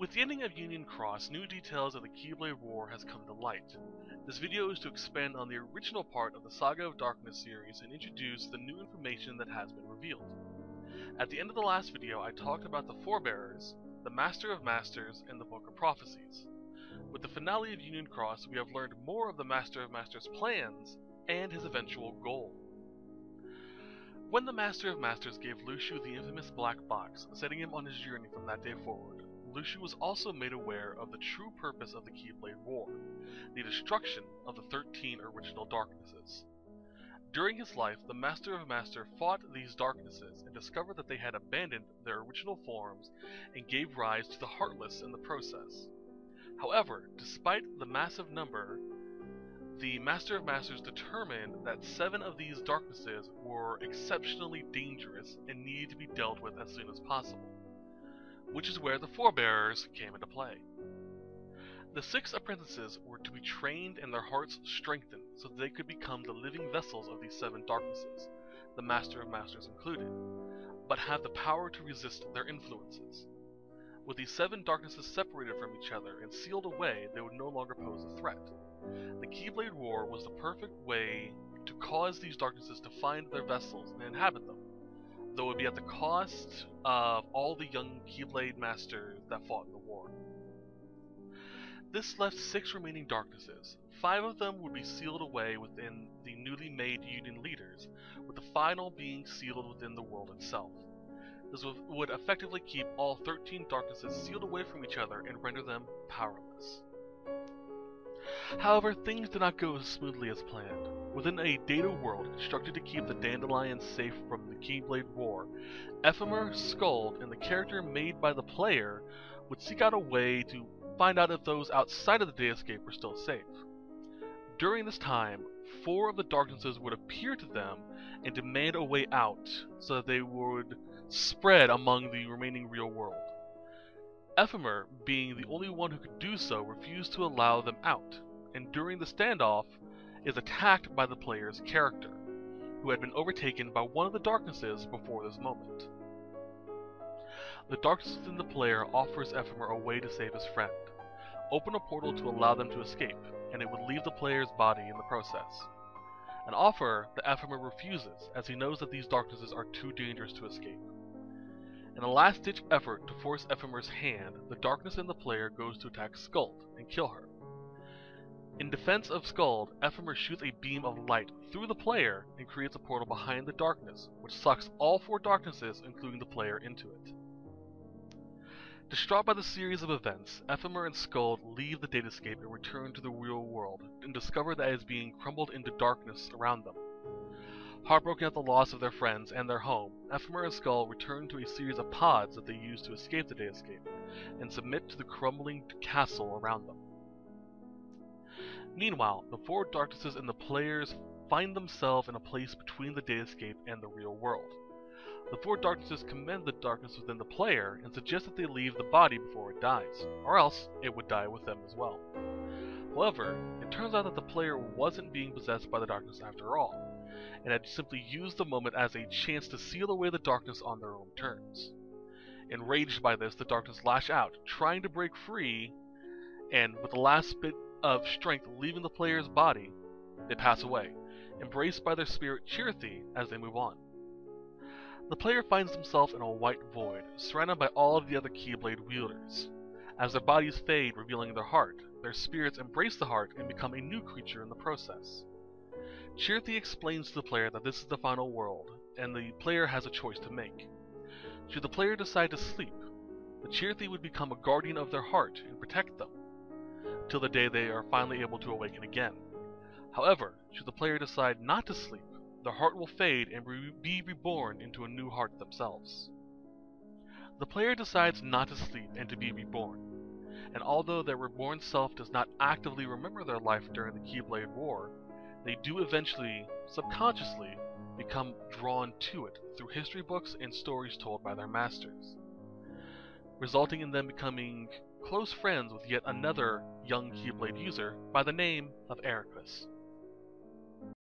With the ending of Union Cross, new details of the Keyblade War has come to light. This video is to expand on the original part of the Saga of Darkness series and introduce the new information that has been revealed. At the end of the last video, I talked about the Forebearers, the Master of Masters, and the Book of Prophecies. With the finale of Union Cross, we have learned more of the Master of Masters' plans and his eventual goal. When the Master of Masters gave Luciu the infamous black box, setting him on his journey from that day forward, Luciu was also made aware of the true purpose of the Keyblade War, the destruction of the 13 original Darknesses. During his life, the Master of Masters fought these Darknesses and discovered that they had abandoned their original forms and gave rise to the Heartless in the process. However, despite the massive number, the Master of Masters determined that 7 of these Darknesses were exceptionally dangerous and needed to be dealt with as soon as possible, which is where the Forebearers came into play. The 6 apprentices were to be trained and their hearts strengthened so that they could become the living vessels of these 7 Darknesses, the Master of Masters included, but have the power to resist their influences. With these 7 Darknesses separated from each other and sealed away, they would no longer pose a threat. The Keyblade War was the perfect way to cause these Darknesses to find their vessels and inhabit them, though it would be at the cost of all the young Keyblade Masters that fought in the war. This left 6 remaining Darknesses. 5 of them would be sealed away within the newly made Union leaders, with the final being sealed within the world itself. This would effectively keep all 13 Darknesses sealed away from each other and render them powerless. However, things did not go as smoothly as planned. Within a data world constructed to keep the Dandelions safe from the Keyblade War, Ephemer, Skuld, and the character made by the player would seek out a way to find out if those outside of the Datascape were still safe. During this time, 4 of the Darknesses would appear to them and demand a way out so that they would spread among the remaining real world. Ephemer, being the only one who could do so, refused to allow them out, and during the standoff is attacked by the player's character, who had been overtaken by one of the Darknesses before this moment. The Darkness within the player offers Ephemer a way to save his friend. Open a portal to allow them to escape, and it would leave the player's body in the process. An offer that Ephemer refuses, as he knows that these Darknesses are too dangerous to escape. In a last-ditch effort to force Ephemer's hand, the Darkness in the player goes to attack Skuld and kill her. In defense of Skuld, Ephemer shoots a beam of light through the player and creates a portal behind the Darkness, which sucks all 4 Darknesses, including the player, into it. Distraught by the series of events, Ephemer and Skuld leave the Datascape and return to the real world, and discover that it is being crumbled into darkness around them. Heartbroken at the loss of their friends and their home, Ephemer and Skuld return to a series of pods that they use to escape the Datascape, and submit to the crumbling castle around them. Meanwhile, the 4 Darknesses and the players find themselves in a place between the Datascape and the real world. The 4 Darknesses commend the Darkness within the player and suggest that they leave the body before it dies, or else it would die with them as well. However, it turns out that the player wasn't being possessed by the Darkness after all, and had simply used the moment as a chance to seal away the Darkness on their own terms. Enraged by this, the Darkness lash out, trying to break free, and with the last bit of strength leaving the player's body, they pass away, embraced by their spirit Chirthy as they move on. The player finds himself in a white void, surrounded by all of the other Keyblade wielders. As their bodies fade, revealing their heart, their spirits embrace the heart and become a new creature in the process. Chirthy explains to the player that this is the final world, and the player has a choice to make. Should the player decide to sleep, the Chirthy would become a guardian of their heart and protect them, till the day they are finally able to awaken again. However, should the player decide not to sleep, their heart will fade and be reborn into a new heart themselves. The player decides not to sleep and to be reborn, and although their reborn self does not actively remember their life during the Keyblade War, they do eventually, subconsciously, become drawn to it through history books and stories told by their masters, resulting in them becoming close friends with yet another young Keyblade user by the name of Ericus.